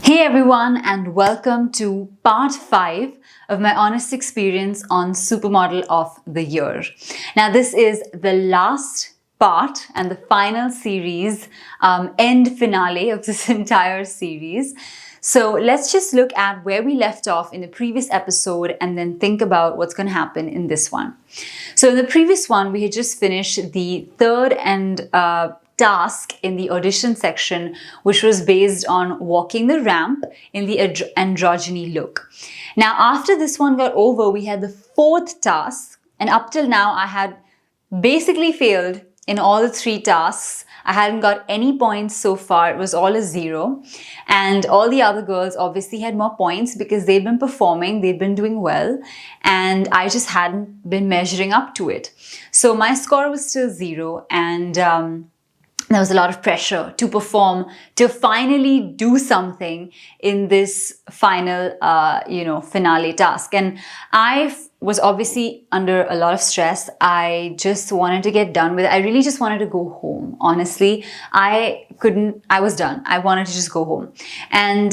Hey everyone, and welcome to part 5 of my honest experience on Supermodel of the Year. Now, this is the last part and the final series, end finale of this entire series. So let's just look at where we left off in the previous episode and then think about what's going to happen in this one. So in the previous one, we had just finished the third and task in the audition section, which was based on walking the ramp in the androgyny look. Now, after this one got over, we had the fourth task, and up till now, I had basically failed in all the 3 tasks. I hadn't got any points so far. It was all a 0. And all the other girls obviously had more points because they'd been performing, they'd been doing well, and I just hadn't been measuring up to it. So my score was still 0, and there was a lot of pressure to perform, to finally do something in this final, finale task. And I was obviously under a lot of stress. I just wanted to get done with it. I really just wanted to go home. Honestly, I was done. I wanted to just go home. And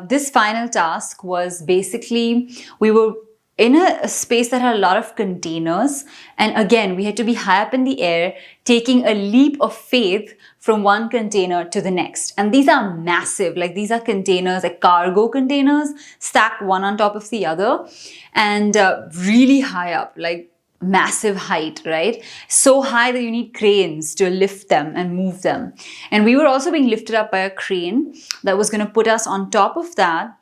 this final task was basically, we were in a space that had a lot of containers. And again, we had to be high up in the air, taking a leap of faith from one container to the next. And these are massive, like these are containers, like cargo containers, stacked one on top of the other, and really high up, like massive height, right? So high that you need cranes to lift them and move them. And we were also being lifted up by a crane that was going to put us on top of that.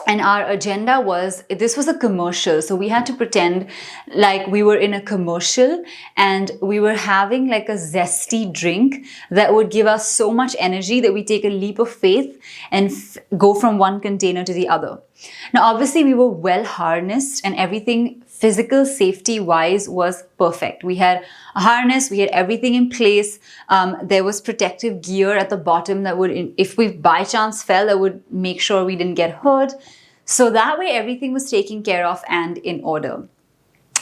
And our agenda was, this was a commercial. So we had to pretend like we were in a commercial and we were having like a zesty drink that would give us so much energy that we take a leap of faith and go from one container to the other. Now, obviously, we were well harnessed and everything physical safety wise was perfect. We had a harness, we had everything in place. There was protective gear at the bottom that would, if we by chance fell, that would make sure we didn't get hurt. So that way everything was taken care of and in order.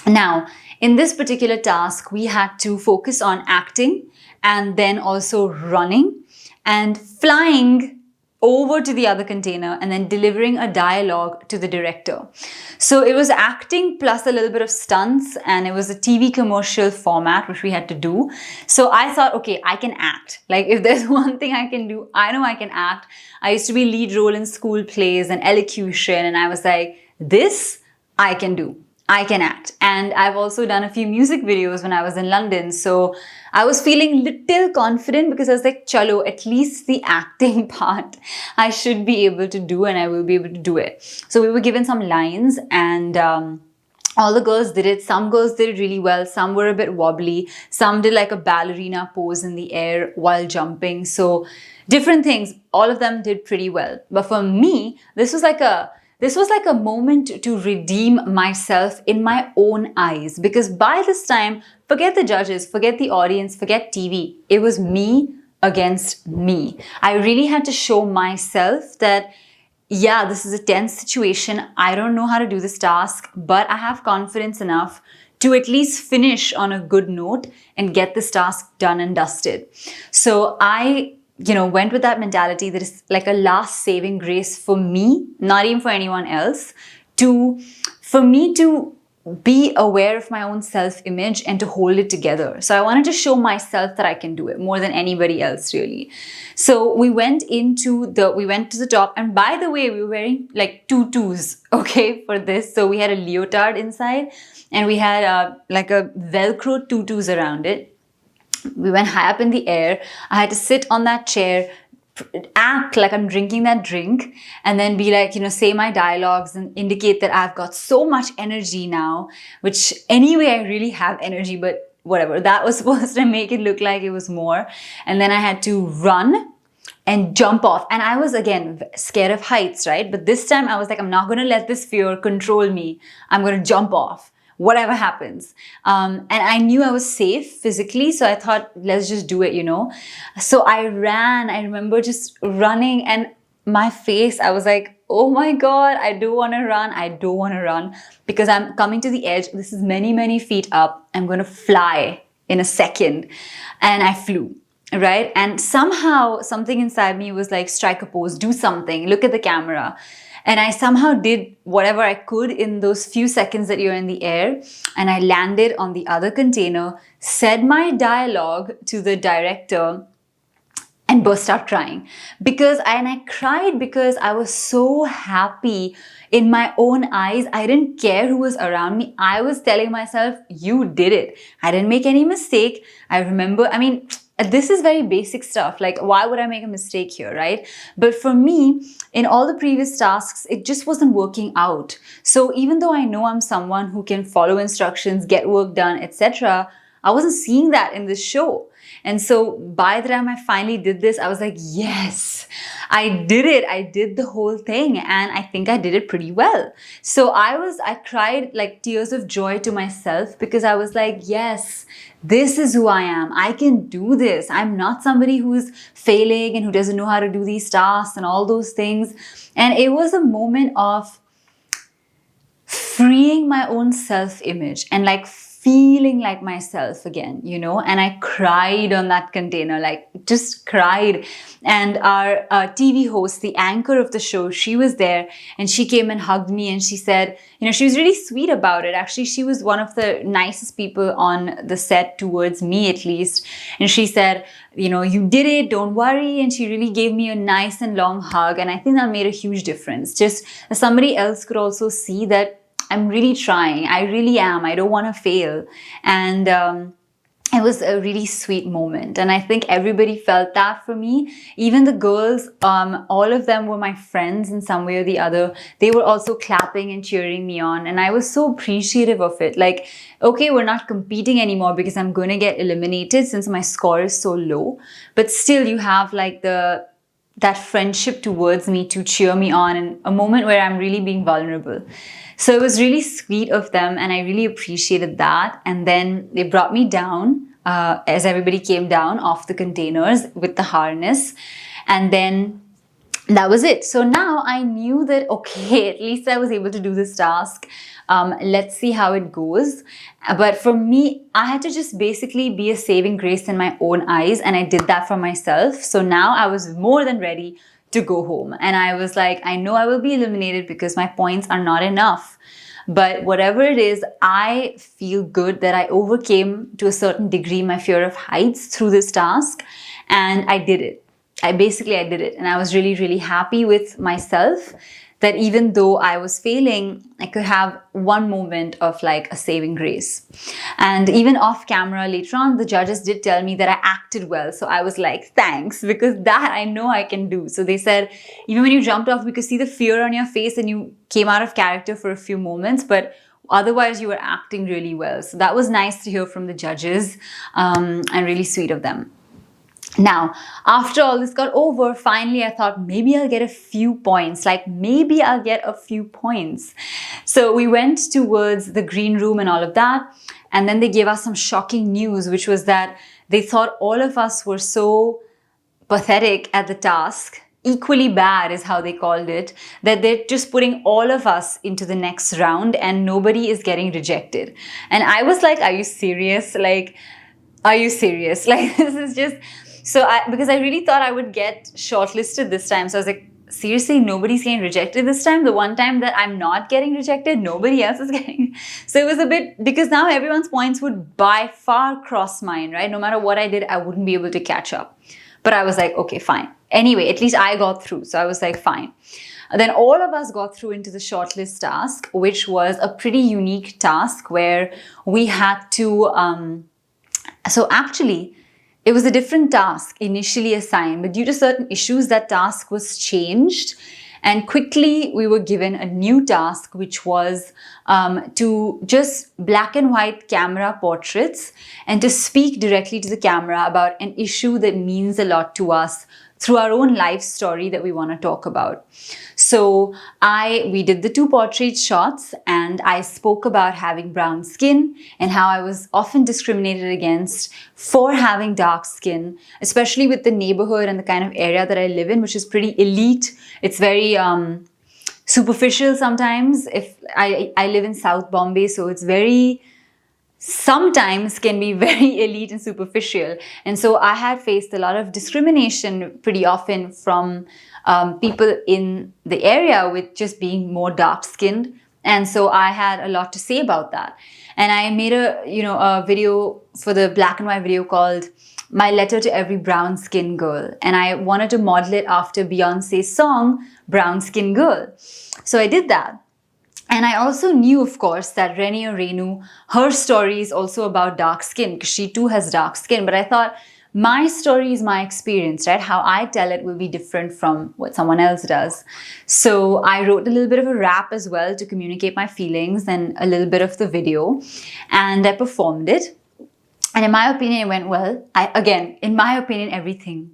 Now, in this particular task, we had to focus on acting and then also running and flying over to the other container and then delivering a dialogue to the director. So it was acting plus a little bit of stunts, and it was a TV commercial format which we had to do. So I thought, okay, I can act. Like if there's one thing I can do, I know I can act. I used to be lead role in school plays and elocution, and I was like, this I can do. I can act. And I've also done a few music videos when I was in London. So I was feeling little confident because I was like, chalo, at least the acting part I should be able to do, and I will be able to do it. So we were given some lines, and all the girls did it. Some girls did it really well. Some were a bit wobbly. Some did like a ballerina pose in the air while jumping. So different things. All of them did pretty well. But for me, this was like a moment to redeem myself in my own eyes, because by this time, forget the judges, forget the audience, forget TV. It was me against me. I really had to show myself that, yeah, this is a tense situation. I don't know how to do this task, but I have confidence enough to at least finish on a good note and get this task done and dusted. So I went with that mentality that is like a last saving grace for me, not even for anyone else, for me to be aware of my own self-image and to hold it together. So I wanted to show myself that I can do it more than anybody else, really. So we went to the top, and by the way, we were wearing like tutus, okay, for this. So we had a leotard inside, and we had like a Velcro tutus around it. We went high up in the air. I had to sit on that chair, act like I'm drinking that drink, and then be like, say my dialogues and indicate that I've got so much energy now, which anyway, I really have energy, but whatever. That was supposed to make it look like it was more. And then I had to run and jump off. And I was, again, scared of heights, right? But this time I was like, I'm not going to let this fear control me. I'm going to jump off, whatever happens. And I knew I was safe physically, so I thought, let's just do it, So I ran. I remember just running, and my face, I was like, oh my God, I do want to run. I don't want to run because I'm coming to the edge. This is many, many feet up. I'm going to fly in a second. And I flew. right? And somehow something inside me was like, strike a pose, do something, look at the camera. And I somehow did whatever I could in those few seconds that you're in the air. And I landed on the other container, said my dialogue to the director, and burst out crying. I cried because I was so happy in my own eyes. I didn't care who was around me. I was telling myself, you did it. I didn't make any mistake. I remember, this is very basic stuff. Like, why would I make a mistake here, right? But for me, in all the previous tasks, it just wasn't working out. So even though I know I'm someone who can follow instructions, get work done, etc., I wasn't seeing that in this show. And so by the time I finally did this, I was like, yes, I did it. I did the whole thing. And I think I did it pretty well. So I cried like tears of joy to myself, because I was like, yes, this is who I am. I can do this. I'm not somebody who's failing and who doesn't know how to do these tasks and all those things. And it was a moment of freeing my own self-image and like feeling like myself again, and I cried on that container, like just cried. And our TV host, the anchor of the show, she was there, and she came and hugged me, and she said, she was really sweet about it. Actually, she was one of the nicest people on the set, towards me at least. And she said, you did it, don't worry. And she really gave me a nice and long hug. And I think that made a huge difference. Just somebody else could also see that I'm really trying. I really am. I don't want to fail. And it was a really sweet moment. And I think everybody felt that for me. Even the girls, all of them were my friends in some way or the other. They were also clapping and cheering me on. And I was so appreciative of it. Like, okay, we're not competing anymore because I'm going to get eliminated since my score is so low. But still, you have like that friendship towards me to cheer me on in a moment where I'm really being vulnerable. So it was really sweet of them, and I really appreciated that. And then they brought me down as everybody came down off the containers with the harness. And then that was it. So now I knew that, okay, at least I was able to do this task. Let's see how it goes. But for me, I had to just basically be a saving grace in my own eyes, and I did that for myself. So now I was more than ready to go home. And I was like, I know I will be eliminated because my points are not enough. But whatever it is, I feel good that I overcame to a certain degree my fear of heights through this task, and I did it. I did it. And I was really, really happy with myself that even though I was failing, I could have one moment of like a saving grace. And even off camera later on, the judges did tell me that I acted well. So I was like, thanks, because that I know I can do. So they said, even when you jumped off, we could see the fear on your face and you came out of character for a few moments, but otherwise you were acting really well. So that was nice to hear from the judges, and really sweet of them. Now, after all this got over, finally I thought maybe I'll get a few points. So we went towards the green room and all of that. And then they gave us some shocking news, which was that they thought all of us were so pathetic at the task, equally bad is how they called it, that they're just putting all of us into the next round and nobody is getting rejected. And I was like, are you serious? Like, this is just... because I really thought I would get shortlisted this time. So I was like, seriously, nobody's getting rejected this time? The one time that I'm not getting rejected, nobody else is getting... So it was a bit... Because now everyone's points would by far cross mine, right? No matter what I did, I wouldn't be able to catch up. But I was like, okay, fine. Anyway, at least I got through. So I was like, fine. Then all of us got through into the shortlist task, which was a pretty unique task where we had to... So actually... It was a different task initially assigned, but due to certain issues, that task was changed. And quickly, we were given a new task, which was to just black and white camera portraits and to speak directly to the camera about an issue that means a lot to us through our own life story that we want to talk about. So we did the 2 portrait shots, and I spoke about having brown skin and how I was often discriminated against for having dark skin, especially with the neighborhood and the kind of area that I live in, which is pretty elite. It's very superficial sometimes. If I live in South Bombay, so it's very sometimes can be very elite and superficial. And so I had faced a lot of discrimination pretty often from people in the area with just being more dark skinned. And so I had a lot to say about that. And I made a video for the black and white video called My Letter to Every Brown Skin Girl. And I wanted to model it after Beyonce's song, Brown Skin Girl. So I did that. And I also knew, of course, that Reni or Renu, her story is also about dark skin because she too has dark skin. But I thought my story is my experience, right? How I tell it will be different from what someone else does. So I wrote a little bit of a rap as well to communicate my feelings and a little bit of the video. And I performed it. And in my opinion, it went well. In my opinion, everything.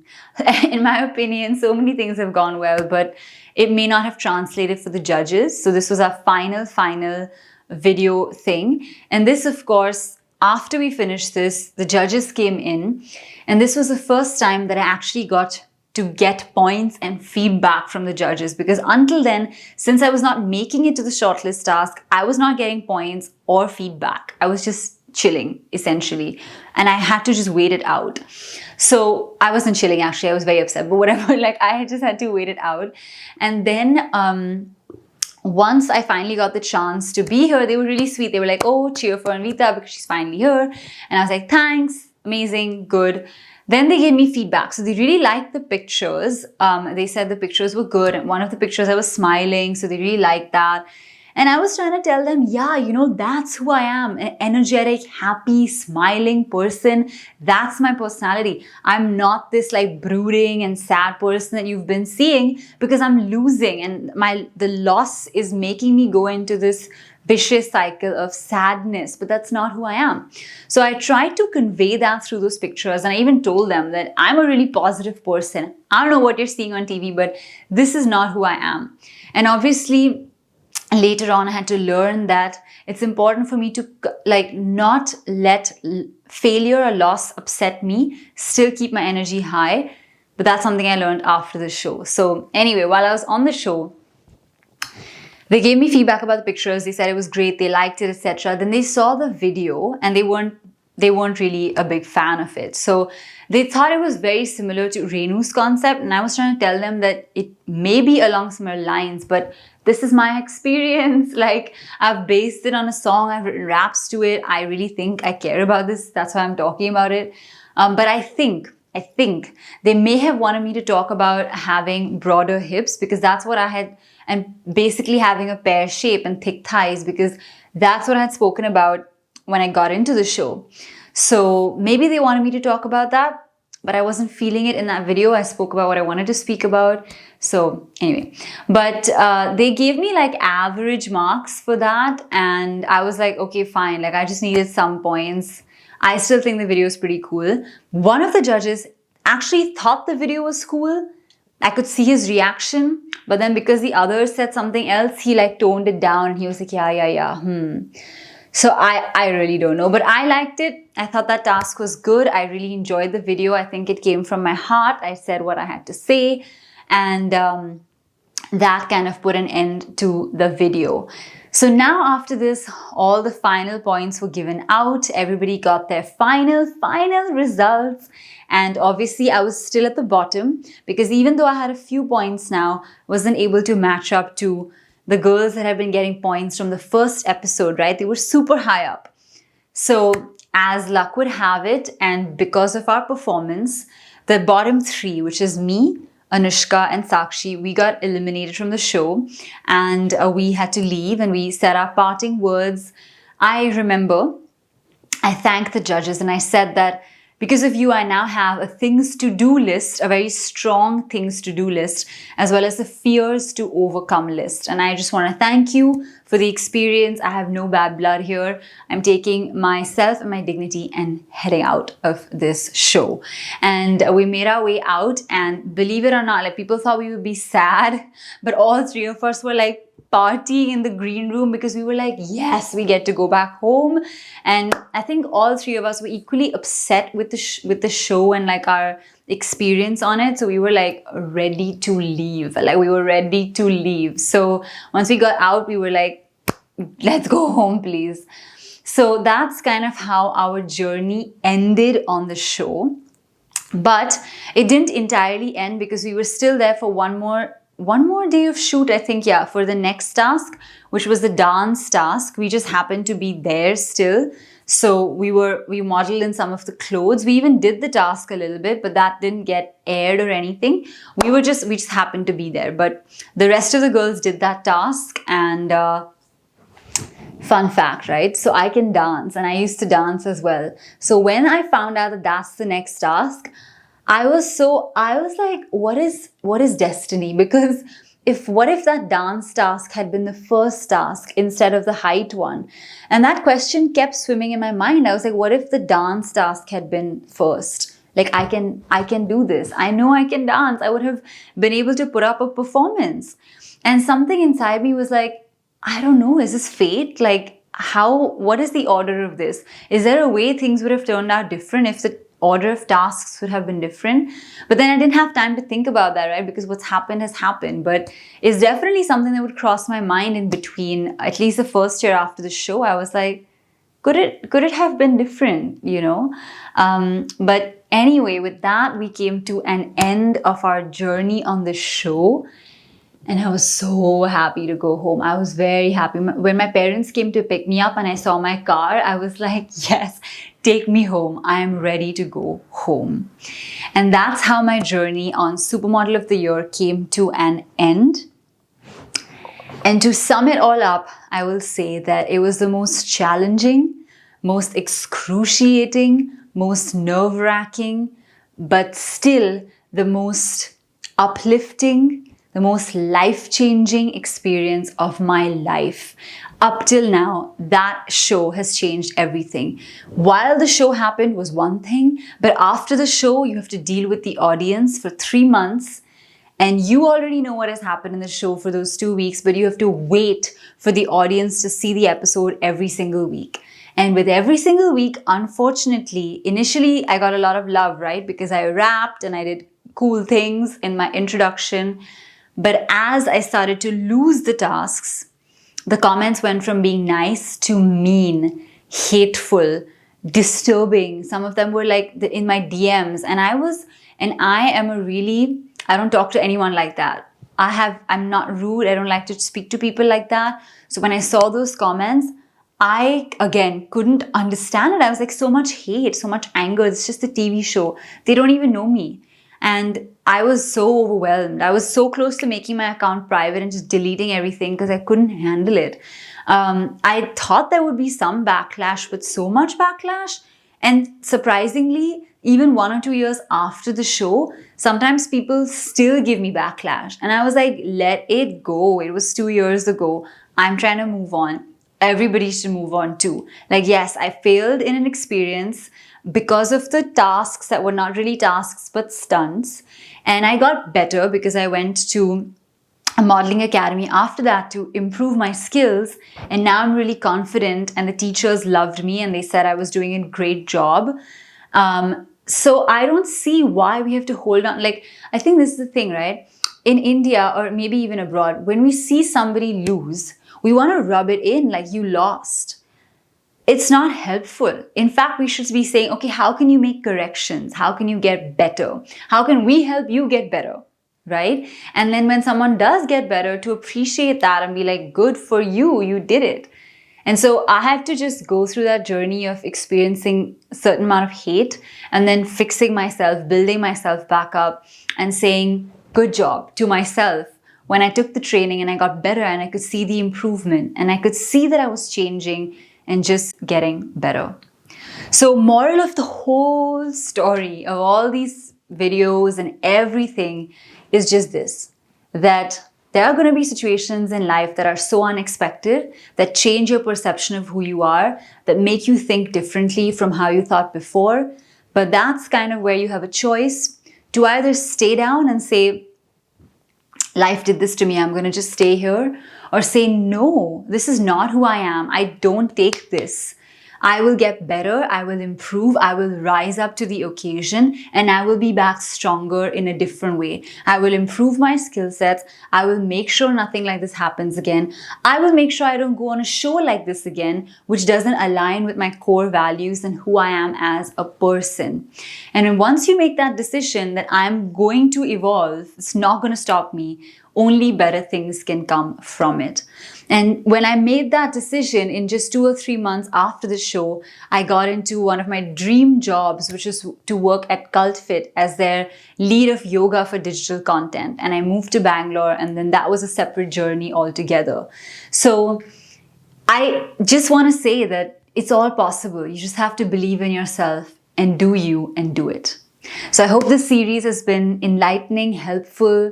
In my opinion, so many things have gone well, but it may not have translated for the judges. So this was our final video thing. And this, of course, after we finished this, the judges came in. And this was the first time that I actually got to get points and feedback from the judges. Because until then, since I was not making it to the shortlist task, I was not getting points or feedback. I was just chilling, essentially. And I had to just wait it out. So I wasn't chilling, actually. I was very upset, but whatever. Like, I just had to wait it out. And then once I finally got the chance to be here, they were really sweet. They were like, oh, cheer for Anvita because she's finally here. And I was like, thanks, amazing, good. Then they gave me feedback. So they really liked the pictures. They said the pictures were good. And one of the pictures I was smiling, so they really liked that. And I was trying to tell them, yeah, that's who I am. An energetic, happy, smiling person. That's my personality. I'm not this like brooding and sad person that you've been seeing because I'm losing. And the loss is making me go into this vicious cycle of sadness, but that's not who I am. So I tried to convey that through those pictures. And I even told them that I'm a really positive person. I don't know what you're seeing on TV, but this is not who I am. And obviously, later on, I had to learn that it's important for me to not let failure or loss upset me, still keep my energy high. But that's something I learned after the show. So anyway, while I was on the show, they gave me feedback about the pictures. They said it was great. They liked it, etc. Then they saw the video and they weren't really a big fan of it. So they thought it was very similar to Renu's concept. And I was trying to tell them that it may be along similar lines, but this is my experience. Like, I've based it on a song. I've written raps to it. I really think I care about this. That's why I'm talking about it. But I think they may have wanted me to talk about having broader hips because that's what I had, and basically having a pear shape and thick thighs because that's what I had spoken about when I got into the show. So maybe they wanted me to talk about that, but I wasn't feeling it in that video. I spoke about what I wanted to speak about. So anyway, but they gave me like average marks for that. And I was like, okay, fine. Like, I just needed some points. I still think the video is pretty cool. One of the judges actually thought the video was cool. I could see his reaction, but then because the others said something else, he like toned it down and he was like, yeah. So I really don't know, but I liked it. I thought that task was good. I really enjoyed the video. I think it came from my heart. I said what I had to say, and that kind of put an end to the video. So now after this, all the final points were given out. Everybody got their final results. And obviously I was still at the bottom because even though I had a few points now, wasn't able to match up to the girls that have been getting points from the first episode, right? They were super high up. So as luck would have it, and because of our performance, the bottom three, which is me, Anushka and Sakshi, we got eliminated from the show and we had to leave and we said our parting words. I remember I thanked the judges and I said that because of you, I now have a things to do list, a very strong things to do list, as well as the fears to overcome list. And I just want to thank you for the experience. I have no bad blood here. I'm taking myself and my dignity and heading out of this show. And we made our way out, and believe it or not, like, people thought we would be sad, but all three of us were like partying in the green room because we were like, yes, we get to go back home. And I think all three of us were equally upset with the show and like our experience on it. So we were like ready to leave. So once we got out, we were like, let's go home, please. So that's kind of how our journey ended on the show. But it didn't entirely end because we were still there for one more day of shoot, I think, yeah, for the next task, which was the dance task. We just happened to be there still. So we modeled in some of the clothes. We even did the task a little bit, but that didn't get aired or anything. We just happened to be there. But the rest of the girls did that task. And fun fact, right? So I can dance, and I used to dance as well. So when I found out that that's the next task, I was like, what is destiny? Because what if that dance task had been the first task instead of the height one? And that question kept swimming in my mind. I was like, what if the dance task had been first? Like, I can do this. I know I can dance. I would have been able to put up a performance. And something inside me was like, I don't know, is this fate? Like, what is the order of this? Is there a way things would have turned out different if the order of tasks would have been different? But then I didn't have time to think about that, right? Because what's happened has happened. But it's definitely something that would cross my mind in between, at least the first year after the show. I was like, could it have been different, you know? But anyway, with that, we came to an end of our journey on the show. And I was so happy to go home. I was very happy. When my parents came to pick me up and I saw my car, I was like, yes, take me home. I am ready to go home. And that's how my journey on Supermodel of the Year came to an end. And to sum it all up, I will say that it was the most challenging, most excruciating, most nerve-wracking, but still the most uplifting, the most life-changing experience of my life. Up till now, that show has changed everything. While the show happened was one thing, but after the show, you have to deal with the audience for 3 months, and you already know what has happened in the show for those 2 weeks, but you have to wait for the audience to see the episode every single week. And with every single week, unfortunately, initially I got a lot of love, right? Because I rapped and I did cool things in my introduction. But as I started to lose the tasks, the comments went from being nice to mean, hateful, disturbing. Some of them were like in my DMs. And I don't talk to anyone like that. I'm not rude. I don't like to speak to people like that. So when I saw those comments, I, again, couldn't understand it. I was like, so much hate, so much anger. It's just a TV show. They don't even know me. And I was so overwhelmed. I was so close to making my account private and just deleting everything because I couldn't handle it. I thought there would be some backlash, but so much backlash. And surprisingly, even 1 or 2 years after the show, sometimes people still give me backlash. And I was like, let it go. It was 2 years ago. I'm trying to move on. Everybody should move on too. Like, yes, I failed in an experience because of the tasks that were not really tasks but stunts. And I got better because I went to a modeling academy after that to improve my skills. And now I'm really confident, and the teachers loved me and they said I was doing a great job. So I don't see why we have to hold on. Like, I think this is the thing, right? In India or maybe even abroad, when we see somebody lose, we want to rub it in like you lost. It's not helpful. In fact, we should be saying, okay, how can you make corrections? How can you get better? How can we help you get better? Right? And then when someone does get better, to appreciate that and be like, good for you, you did it. And so I had to just go through that journey of experiencing a certain amount of hate and then fixing myself, building myself back up and saying, good job to myself. When I took the training and I got better and I could see the improvement and I could see that I was changing and just getting better. So moral of the whole story of all these videos and everything is just this, that there are going to be situations in life that are so unexpected, that change your perception of who you are, that make you think differently from how you thought before. But that's kind of where you have a choice to either stay down and say, life did this to me, I'm going to just stay here, or say, no, this is not who I am. I don't take this. I will get better, I will improve, I will rise up to the occasion, and I will be back stronger in a different way. I will improve my skill sets. I will make sure nothing like this happens again. I will make sure I don't go on a show like this again, which doesn't align with my core values and who I am as a person. And then once you make that decision that I'm going to evolve, it's not going to stop me. Only better things can come from it. And when I made that decision in just 2 or 3 months after the show, I got into one of my dream jobs, which is to work at cult.fit as their lead of yoga for digital content. And I moved to Bangalore, and then that was a separate journey altogether. So I just want to say that it's all possible. You just have to believe in yourself and do you and do it. So I hope this series has been enlightening, helpful,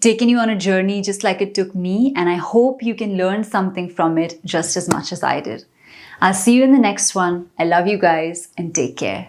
taken you on a journey just like it took me, and I hope you can learn something from it just as much as I did. I'll see you in the next one. I love you guys and take care.